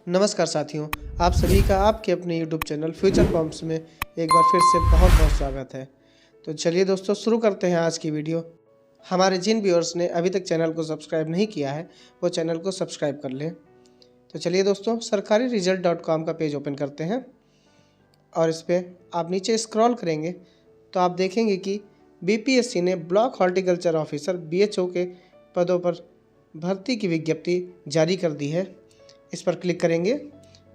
नमस्कार साथियों, आप सभी का आपके अपने यूट्यूब चैनल फ्यूचर फॉर्म्स में एक बार फिर से बहुत बहुत स्वागत है। तो चलिए दोस्तों, शुरू करते हैं आज की वीडियो। हमारे जिन व्यूअर्स ने अभी तक चैनल को सब्सक्राइब नहीं किया है वो चैनल को सब्सक्राइब कर लें। तो चलिए दोस्तों, सरकारी रिजल्ट.com का पेज ओपन करते हैं और इस पर आप नीचे स्क्रॉल करेंगे तो आप देखेंगे कि बीपीएससी ने ब्लॉक हॉर्टिकल्चर ऑफिसर BHO के पदों पर भर्ती की विज्ञप्ति जारी कर दी है। इस पर क्लिक करेंगे।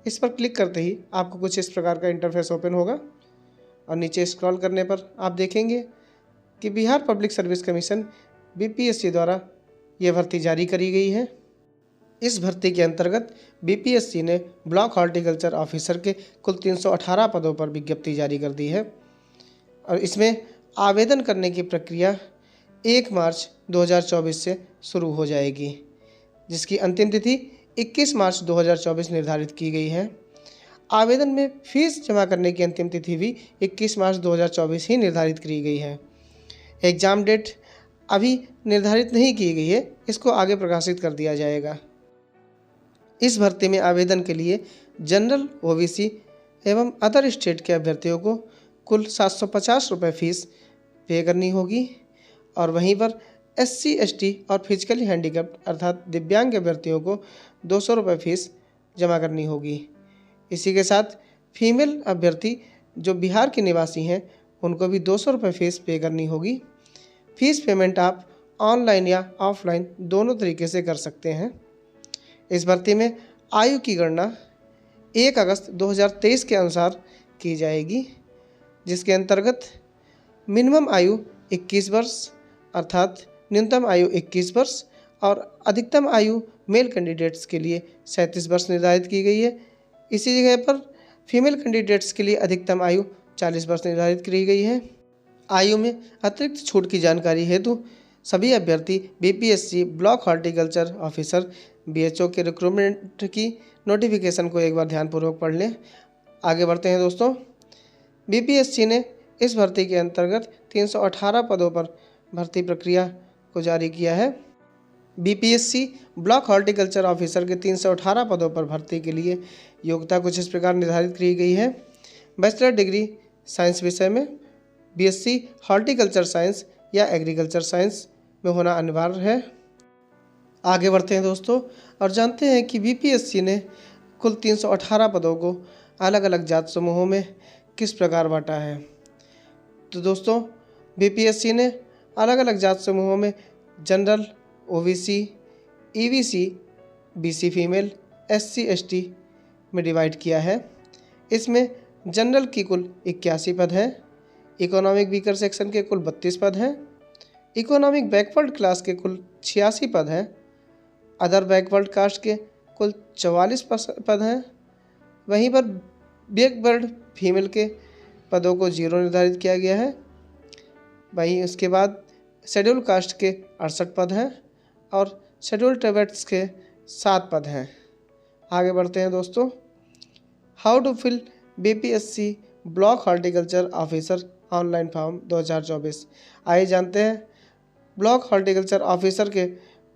इस पर क्लिक करते ही आपको कुछ इस प्रकार का इंटरफेस ओपन होगा और नीचे स्क्रॉल करने पर आप देखेंगे कि Bihar public service commission BPSC द्वारा ये भर्ती जारी करी गई है। इस भर्ती के अंतर्गत बीपीएससी ने ब्लॉक हॉर्टिकल्चर ऑफिसर के कुल 318 पदों पर विज्ञप्ति जारी कर दी है और इसमें आवेदन करने की प्रक्रिया 1 मार्च 2024 से शुरू हो जाएगी, जिसकी अंतिम तिथि 21 मार्च 2024 निर्धारित की गई है। आवेदन में फीस जमा करने की अंतिम तिथि भी 21 मार्च 2024 ही निर्धारित की गई है। एग्ज़ाम डेट अभी निर्धारित नहीं की गई है, इसको आगे प्रकाशित कर दिया जाएगा। इस भर्ती में आवेदन के लिए जनरल, ओबीसी एवं अदर स्टेट के अभ्यर्थियों को कुल 750 रुपये फीस पे करनी होगी और वहीं पर SC, ST और फिजिकली हैंडीकैप्ड अर्थात दिव्यांग अभ्यर्थियों को 200 रुपये फीस जमा करनी होगी। इसी के साथ फीमेल अभ्यर्थी जो बिहार के निवासी हैं उनको भी 200 रुपये फीस पे करनी होगी। फीस पेमेंट आप ऑनलाइन या ऑफलाइन दोनों तरीके से कर सकते हैं। इस भर्ती में आयु की गणना 1 अगस्त 2023 के अनुसार की जाएगी, जिसके अंतर्गत मिनिमम आयु 21 वर्ष अर्थात न्यूनतम आयु 21 वर्ष और अधिकतम आयु मेल कैंडिडेट्स के लिए 37 वर्ष निर्धारित की गई है। इसी जगह पर फीमेल कैंडिडेट्स के लिए अधिकतम आयु 40 वर्ष निर्धारित की गई है। आयु में अतिरिक्त छूट की जानकारी हेतु सभी अभ्यर्थी BPSC block horticulture officer BHO के रिक्रूटमेंट की नोटिफिकेशन को एक बार ध्यानपूर्वक पढ़ लें। आगे बढ़ते हैं दोस्तों। बीपीएससी ने इस भर्ती के अंतर्गत 318 पदों पर भर्ती प्रक्रिया को जारी किया है। बीपीएससी ब्लॉक हॉर्टिकल्चर ऑफिसर के 318 पदों पर भर्ती के लिए योग्यता कुछ इस प्रकार निर्धारित की गई है। बैचलर डिग्री साइंस विषय में, BSc हॉर्टिकल्चर साइंस या एग्रीकल्चर साइंस में होना अनिवार्य है। आगे बढ़ते हैं दोस्तों और जानते हैं कि बीपीएससी ने कुल 318 पदों को अलग अलग जात समूहों में किस प्रकार बांटा है। तो दोस्तों, बीपीएससी ने अलग अलग जात समूहों में general, OBC, EBC, BC female, SC, ST में डिवाइड किया है। इसमें जनरल की कुल 81 पद हैं, इकोनॉमिक वीकर सेक्शन के कुल 32 पद हैं, इकोनॉमिक बैकवर्ड क्लास के कुल 86 पद हैं, अदर बैकवर्ड कास्ट के कुल 44 पद हैं। वहीं पर बैकवर्ड फीमेल के पदों को 0 निर्धारित किया गया है। वहीं उसके बाद शेड्यूल कास्ट के 68 पद हैं और शेड्यूल ट्राइब्स के 7 पद हैं। आगे बढ़ते हैं दोस्तों। How to fill BPSC block horticulture officer online form 2024। आइए जानते हैं ब्लॉक हॉर्टिकल्चर ऑफिसर के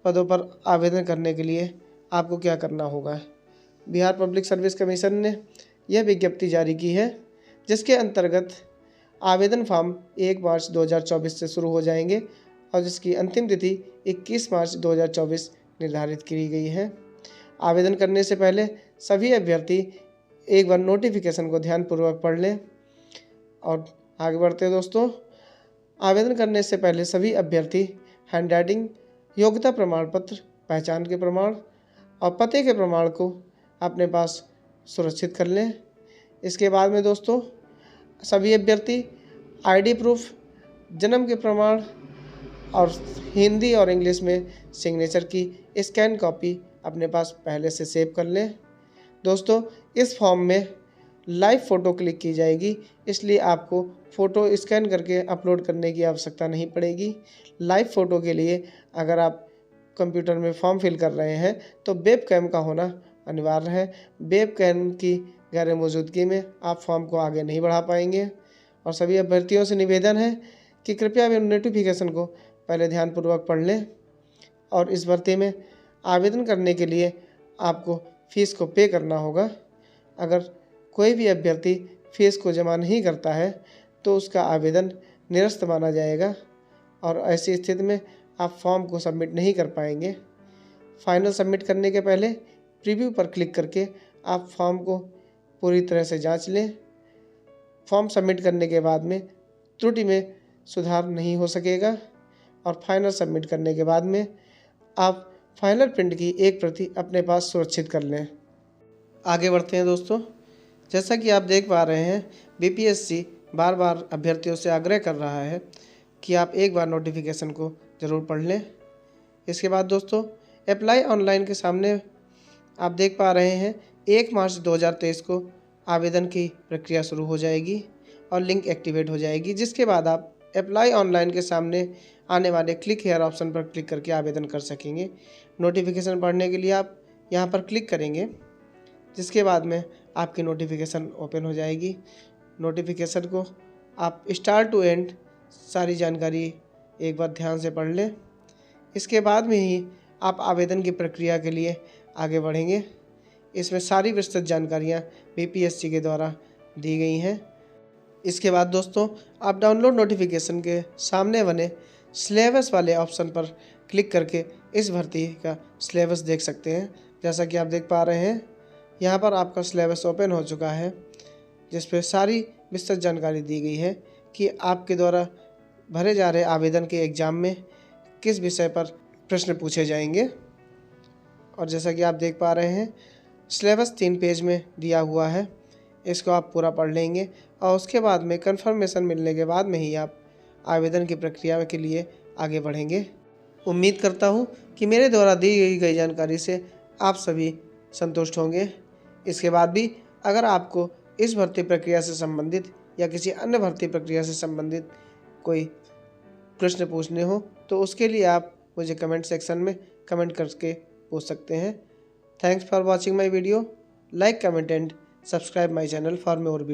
पदों पर आवेदन करने के लिए आपको क्या करना होगा। बिहार पब्लिक सर्विस कमीशन ने यह विज्ञप्ति जारी की है, जिसके अंतर्गत आवेदन फॉर्म 1 मार्च 2024 से शुरू हो जाएंगे और जिसकी अंतिम तिथि 21 मार्च 2024 निर्धारित की गई है। आवेदन करने से पहले सभी अभ्यर्थी एक बार नोटिफिकेशन को ध्यानपूर्वक पढ़ लें और आगे बढ़ते हैं दोस्तों। आवेदन करने से पहले सभी अभ्यर्थी हैंडराइटिंग, योग्यता प्रमाण पत्र, पहचान के प्रमाण और पते के प्रमाण को अपने पास सुरक्षित कर लें। इसके बाद में दोस्तों सभी अभ्यर्थी ID प्रूफ, जन्म के प्रमाण और हिंदी और इंग्लिश में सिग्नेचर की स्कैन कॉपी अपने पास पहले से सेव कर लें। दोस्तों, इस फॉर्म में लाइव फ़ोटो क्लिक की जाएगी, इसलिए आपको फ़ोटो स्कैन करके अपलोड करने की आवश्यकता नहीं पड़ेगी। लाइव फ़ोटो के लिए अगर आप कंप्यूटर में फॉर्म फिल कर रहे हैं तो वेब कैम का होना अनिवार्य है। वेब कैम की गैर मौजूदगी में आप फॉर्म को आगे नहीं बढ़ा पाएंगे। और सभी अभ्यर्थियों से निवेदन है कि कृपया वे नोटिफिकेशन को पहले ध्यानपूर्वक पढ़ लें और इस भर्ती में आवेदन करने के लिए आपको फ़ीस को पे करना होगा। अगर कोई भी अभ्यर्थी फ़ीस को जमा नहीं करता है तो उसका आवेदन निरस्त माना जाएगा और ऐसी स्थिति में आप फॉर्म को सबमिट नहीं कर पाएंगे। फाइनल सबमिट करने के पहले प्रीव्यू पर क्लिक करके आप फॉर्म को पूरी तरह से जांच लें। फॉर्म सबमिट करने के बाद में त्रुटि में सुधार नहीं हो सकेगा और फाइनल सबमिट करने के बाद में आप फाइनल प्रिंट की एक प्रति अपने पास सुरक्षित कर लें। आगे बढ़ते हैं दोस्तों। जैसा कि आप देख पा रहे हैं, बीपीएससी बार बार अभ्यर्थियों से आग्रह कर रहा है कि आप एक बार नोटिफिकेशन को ज़रूर पढ़ लें। इसके बाद दोस्तों अप्लाई ऑनलाइन के सामने आप देख पा रहे हैं 1 मार्च 2023 को आवेदन की प्रक्रिया शुरू हो जाएगी और लिंक एक्टिवेट हो जाएगी, जिसके बाद आप अप्लाई ऑनलाइन के सामने आने वाले क्लिक हेयर ऑप्शन पर क्लिक करके आवेदन कर सकेंगे। नोटिफिकेशन पढ़ने के लिए आप यहां पर क्लिक करेंगे, जिसके बाद में आपकी नोटिफिकेशन ओपन हो जाएगी। नोटिफिकेशन को आप स्टार्ट टू एंड सारी जानकारी एक बार ध्यान से पढ़ लें। इसके बाद में ही आप आवेदन की प्रक्रिया के लिए आगे बढ़ेंगे। इसमें सारी विस्तृत जानकारियाँ बीपीएससी के द्वारा दी गई हैं। इसके बाद दोस्तों आप डाउनलोड नोटिफिकेशन के सामने बने सिलेबस वाले ऑप्शन पर क्लिक करके इस भर्ती का सिलेबस देख सकते हैं। जैसा कि आप देख पा रहे हैं, यहाँ पर आपका सिलेबस ओपन हो चुका है, जिस पर सारी विस्तृत जानकारी दी गई है कि आपके द्वारा भरे जा रहे आवेदन के एग्ज़ाम में किस विषय पर प्रश्न पूछे जाएंगे। और जैसा कि आप देख पा रहे हैं, सिलेबस 3 पेज में दिया हुआ है। इसको आप पूरा पढ़ लेंगे और उसके बाद में कंफर्मेशन मिलने के बाद में ही आप आवेदन की प्रक्रिया के लिए आगे बढ़ेंगे। उम्मीद करता हूं कि मेरे द्वारा दी गई जानकारी से आप सभी संतुष्ट होंगे। इसके बाद भी अगर आपको इस भर्ती प्रक्रिया से संबंधित या किसी अन्य भर्ती प्रक्रिया से संबंधित कोई प्रश्न पूछने हो तो उसके लिए आप मुझे कमेंट सेक्शन में कमेंट करके पूछ सकते हैं। Thanks for watching my video. Like, comment and subscribe my channel for more video.